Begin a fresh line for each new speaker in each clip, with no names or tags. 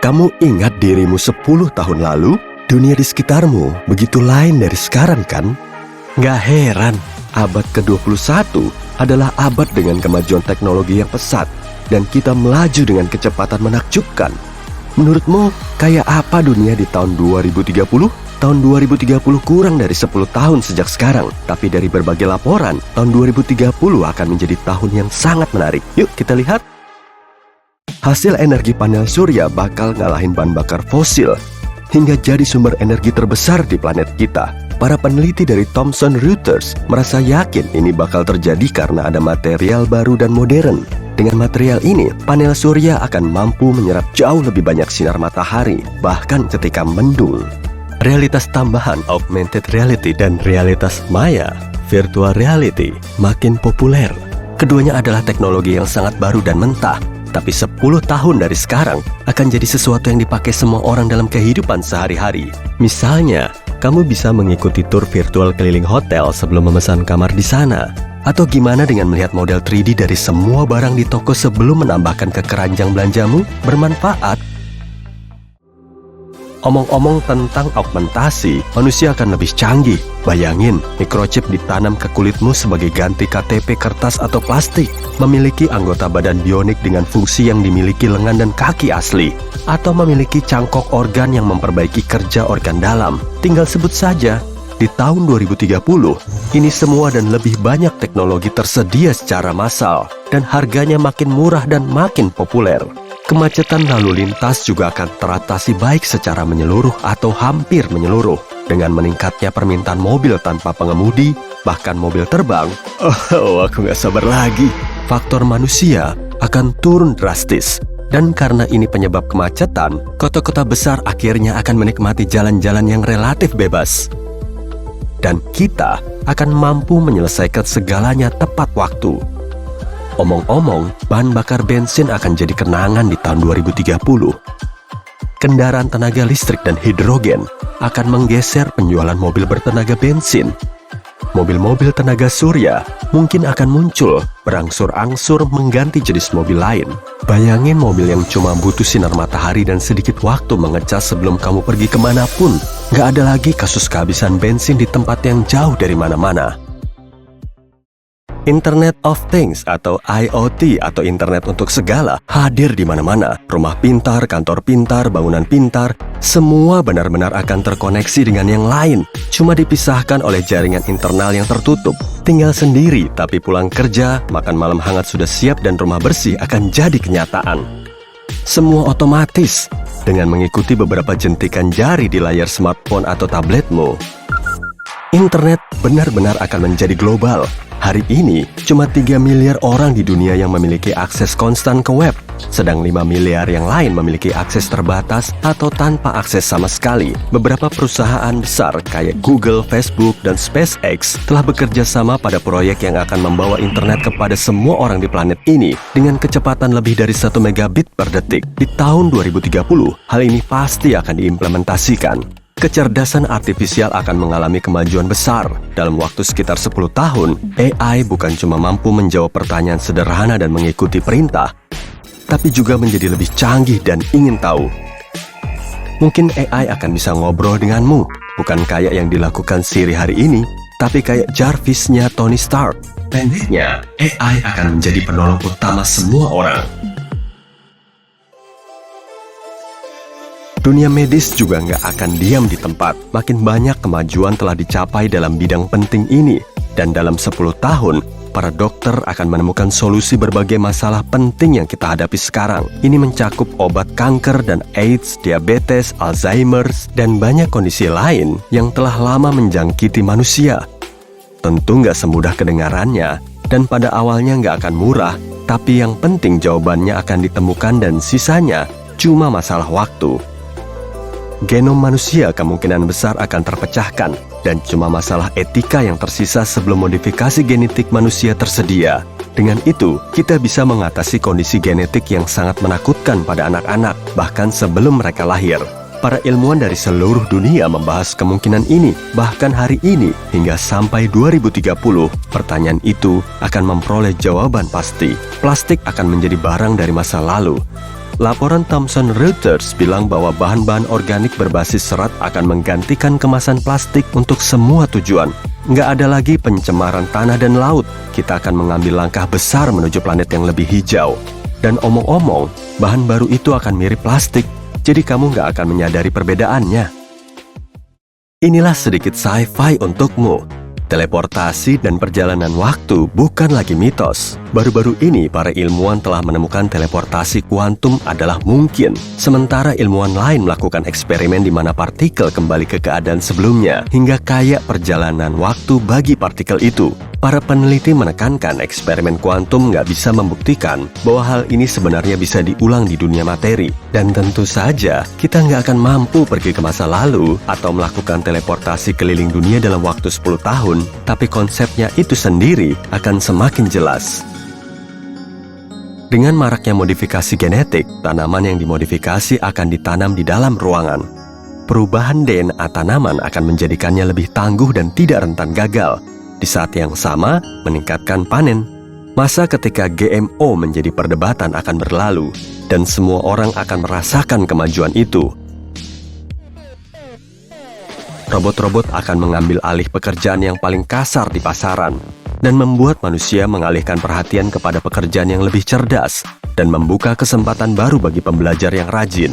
Kamu ingat dirimu 10 tahun lalu? Dunia di sekitarmu begitu lain dari sekarang kan? Nggak heran, abad ke-21 adalah abad dengan kemajuan teknologi yang pesat dan kita melaju dengan kecepatan menakjubkan. Menurutmu, kayak apa dunia di tahun 2030? Tahun 2030 kurang dari 10 tahun sejak sekarang, tapi dari berbagai laporan, tahun 2030 akan menjadi tahun yang sangat menarik. Yuk kita lihat. Hasil energi panel surya bakal ngalahin bahan bakar fosil, hingga jadi sumber energi terbesar di planet kita. Para peneliti dari Thomson Reuters merasa yakin ini bakal terjadi karena ada material baru dan modern. Dengan material ini, panel surya akan mampu menyerap jauh lebih banyak sinar matahari, bahkan ketika mendung. Realitas tambahan, augmented reality, dan realitas maya, virtual reality, makin populer. Keduanya adalah teknologi yang sangat baru dan mentah, tapi 10 tahun dari sekarang akan jadi sesuatu yang dipakai semua orang dalam kehidupan sehari-hari. Misalnya, kamu bisa mengikuti tur virtual keliling hotel sebelum memesan kamar di sana. Atau gimana dengan melihat model 3D dari semua barang di toko sebelum menambahkan ke keranjang belanjamu? Bermanfaat. Omong-omong tentang augmentasi, manusia akan lebih canggih. Bayangin, microchip ditanam ke kulitmu sebagai ganti KTP kertas atau plastik. Memiliki anggota badan bionik dengan fungsi yang dimiliki lengan dan kaki asli. Atau memiliki cangkok organ yang memperbaiki kerja organ dalam. Tinggal sebut saja, di tahun 2030, ini semua dan lebih banyak teknologi tersedia secara massal. Dan harganya makin murah dan makin populer. Kemacetan lalu lintas juga akan teratasi baik secara menyeluruh atau hampir menyeluruh. Dengan meningkatnya permintaan mobil tanpa pengemudi, bahkan mobil terbang. Oh, aku gak sabar lagi. Faktor manusia akan turun drastis. Dan karena ini penyebab kemacetan, kota-kota besar akhirnya akan menikmati jalan-jalan yang relatif bebas. Dan kita akan mampu menyelesaikan segalanya tepat waktu. Omong-omong, bahan bakar bensin akan jadi kenangan di tahun 2030. Kendaraan tenaga listrik dan hidrogen akan menggeser penjualan mobil bertenaga bensin. Mobil-mobil tenaga surya mungkin akan muncul, berangsur-angsur mengganti jenis mobil lain. Bayangin mobil yang cuma butuh sinar matahari dan sedikit waktu mengecas sebelum kamu pergi kemanapun. Nggak ada lagi kasus kehabisan bensin di tempat yang jauh dari mana-mana. Internet of Things atau IoT atau Internet untuk segala hadir di mana-mana. Rumah pintar, kantor pintar, bangunan pintar, semua benar-benar akan terkoneksi dengan yang lain. Cuma dipisahkan oleh jaringan internal yang tertutup. Tinggal sendiri, tapi pulang kerja, makan malam hangat sudah siap dan rumah bersih akan jadi kenyataan. Semua otomatis dengan mengikuti beberapa jentikan jari di layar smartphone atau tabletmu. Internet benar-benar akan menjadi global. Hari ini, cuma 3 miliar orang di dunia yang memiliki akses konstan ke web, sedang 5 miliar yang lain memiliki akses terbatas atau tanpa akses sama sekali. Beberapa perusahaan besar kayak Google, Facebook, dan SpaceX telah bekerja sama pada proyek yang akan membawa internet kepada semua orang di planet ini dengan kecepatan lebih dari 1 megabit per detik. Di tahun 2030, hal ini pasti akan diimplementasikan. Kecerdasan artifisial akan mengalami kemajuan besar. Dalam waktu sekitar 10 tahun, AI bukan cuma mampu menjawab pertanyaan sederhana dan mengikuti perintah, tapi juga menjadi lebih canggih dan ingin tahu. Mungkin AI akan bisa ngobrol denganmu, bukan kayak yang dilakukan Siri hari ini, tapi kayak Jarvis-nya Tony Stark. Pendeknya, AI akan menjadi penolong utama semua orang. Dunia medis juga nggak akan diam di tempat. Makin banyak kemajuan telah dicapai dalam bidang penting ini. Dan dalam 10 tahun, para dokter akan menemukan solusi berbagai masalah penting yang kita hadapi sekarang. Ini mencakup obat kanker dan AIDS, diabetes, Alzheimer, dan banyak kondisi lain yang telah lama menjangkiti manusia. Tentu nggak semudah kedengarannya, dan pada awalnya nggak akan murah, tapi yang penting jawabannya akan ditemukan dan sisanya cuma masalah waktu. Genom manusia kemungkinan besar akan terpecahkan, dan cuma masalah etika yang tersisa sebelum modifikasi genetik manusia tersedia. Dengan itu, kita bisa mengatasi kondisi genetik yang sangat menakutkan pada anak-anak, bahkan sebelum mereka lahir. Para ilmuwan dari seluruh dunia membahas kemungkinan ini, bahkan hari ini hingga sampai 2030, pertanyaan itu akan memperoleh jawaban pasti. Plastik akan menjadi barang dari masa lalu. Laporan Thomson Reuters bilang bahwa bahan-bahan organik berbasis serat akan menggantikan kemasan plastik untuk semua tujuan. Nggak ada lagi pencemaran tanah dan laut. Kita akan mengambil langkah besar menuju planet yang lebih hijau. Dan omong-omong, bahan baru itu akan mirip plastik, jadi kamu nggak akan menyadari perbedaannya. Inilah sedikit sci-fi untukmu. Teleportasi dan perjalanan waktu bukan lagi mitos. Baru-baru ini, para ilmuwan telah menemukan teleportasi kuantum adalah mungkin. Sementara ilmuwan lain melakukan eksperimen di mana partikel kembali ke keadaan sebelumnya, hingga kayak perjalanan waktu bagi partikel itu. Para peneliti menekankan eksperimen kuantum nggak bisa membuktikan bahwa hal ini sebenarnya bisa diulang di dunia materi. Dan tentu saja, kita nggak akan mampu pergi ke masa lalu atau melakukan teleportasi keliling dunia dalam waktu 10 tahun, tapi konsepnya itu sendiri akan semakin jelas. Dengan maraknya modifikasi genetik, tanaman yang dimodifikasi akan ditanam di dalam ruangan. Perubahan DNA tanaman akan menjadikannya lebih tangguh dan tidak rentan gagal. Di saat yang sama, meningkatkan panen. Masa ketika GMO menjadi perdebatan akan berlalu, dan semua orang akan merasakan kemajuan itu. Robot-robot akan mengambil alih pekerjaan yang paling kasar di pasaran, dan membuat manusia mengalihkan perhatian kepada pekerjaan yang lebih cerdas, dan membuka kesempatan baru bagi pembelajar yang rajin.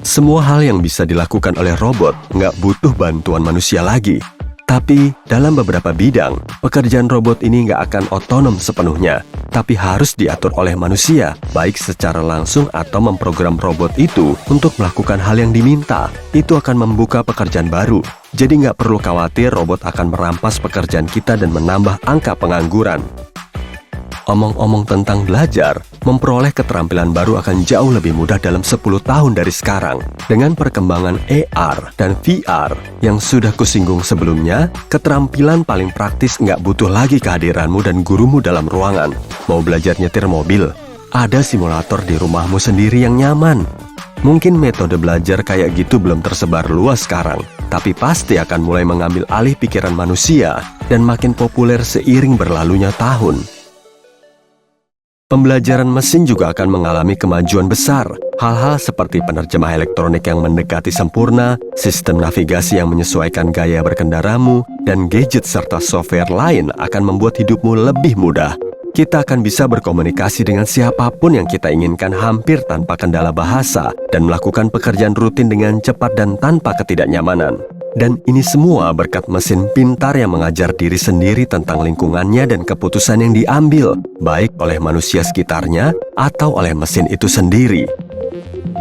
Semua hal yang bisa dilakukan oleh robot nggak butuh bantuan manusia lagi. Tapi, dalam beberapa bidang, pekerjaan robot ini nggak akan otonom sepenuhnya, tapi harus diatur oleh manusia, baik secara langsung atau memprogram robot itu untuk melakukan hal yang diminta. Itu akan membuka pekerjaan baru, jadi nggak perlu khawatir robot akan merampas pekerjaan kita dan menambah angka pengangguran. Omong-omong tentang belajar, memperoleh keterampilan baru akan jauh lebih mudah dalam 10 tahun dari sekarang. Dengan perkembangan AR dan VR yang sudah kusinggung sebelumnya, keterampilan paling praktis nggak butuh lagi kehadiranmu dan gurumu dalam ruangan. Mau belajar nyetir mobil? Ada simulator di rumahmu sendiri yang nyaman. Mungkin metode belajar kayak gitu belum tersebar luas sekarang, tapi pasti akan mulai mengambil alih pikiran manusia dan makin populer seiring berlalunya tahun. Pembelajaran mesin juga akan mengalami kemajuan besar. Hal-hal seperti penerjemah elektronik yang mendekati sempurna, sistem navigasi yang menyesuaikan gaya berkendaramu, dan gadget serta software lain akan membuat hidupmu lebih mudah. Kita akan bisa berkomunikasi dengan siapapun yang kita inginkan hampir tanpa kendala bahasa dan melakukan pekerjaan rutin dengan cepat dan tanpa ketidaknyamanan. Dan ini semua berkat mesin pintar yang mengajar diri sendiri tentang lingkungannya dan keputusan yang diambil, baik oleh manusia sekitarnya atau oleh mesin itu sendiri.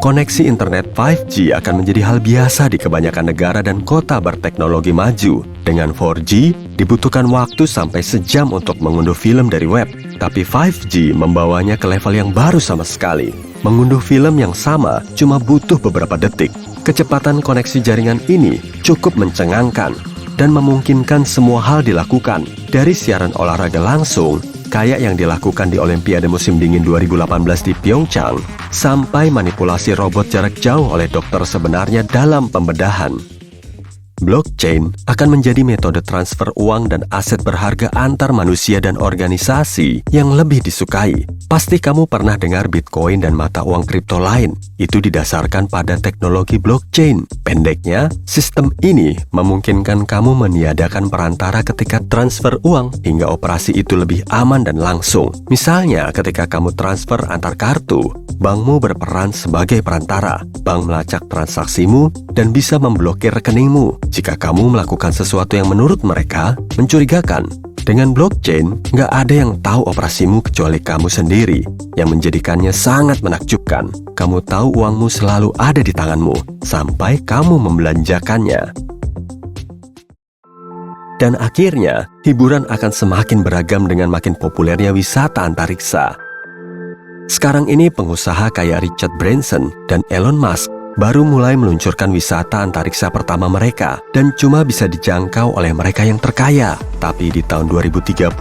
Koneksi internet 5G akan menjadi hal biasa di kebanyakan negara dan kota berteknologi maju. Dengan 4G, dibutuhkan waktu sampai sejam untuk mengunduh film dari web. Tapi 5G membawanya ke level yang baru sama sekali. Mengunduh film yang sama cuma butuh beberapa detik. Kecepatan koneksi jaringan ini cukup mencengangkan dan memungkinkan semua hal dilakukan, dari siaran olahraga langsung, kayak yang dilakukan di Olimpiade musim dingin 2018 di Pyeongchang, sampai manipulasi robot jarak jauh oleh dokter sebenarnya dalam pembedahan. Blockchain akan menjadi metode transfer uang dan aset berharga antar manusia dan organisasi yang lebih disukai. Pasti kamu pernah dengar Bitcoin dan mata uang kripto lain. Itu didasarkan pada teknologi blockchain. Pendeknya, sistem ini memungkinkan kamu meniadakan perantara ketika transfer uang hingga operasi itu lebih aman dan langsung. Misalnya, ketika kamu transfer antar kartu, bankmu berperan sebagai perantara. Bank melacak transaksimu dan bisa memblokir rekeningmu jika kamu melakukan sesuatu yang menurut mereka mencurigakan. Dengan blockchain, nggak ada yang tahu operasimu kecuali kamu sendiri, yang menjadikannya sangat menakjubkan. Kamu tahu uangmu selalu ada di tanganmu, sampai kamu membelanjakannya. Dan akhirnya, hiburan akan semakin beragam dengan makin populernya wisata antariksa. Sekarang ini pengusaha kayak Richard Branson dan Elon Musk baru mulai meluncurkan wisata antariksa pertama mereka dan cuma bisa dijangkau oleh mereka yang terkaya. Tapi di tahun 2030,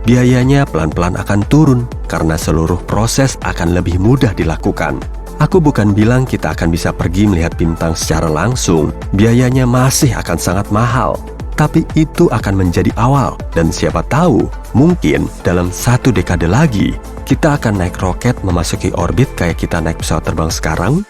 biayanya pelan-pelan akan turun karena seluruh proses akan lebih mudah dilakukan. Aku bukan bilang kita akan bisa pergi melihat bintang secara langsung, biayanya masih akan sangat mahal. Tapi itu akan menjadi awal, dan siapa tahu, mungkin dalam 1 dekade lagi, kita akan naik roket memasuki orbit kayak kita naik pesawat terbang sekarang.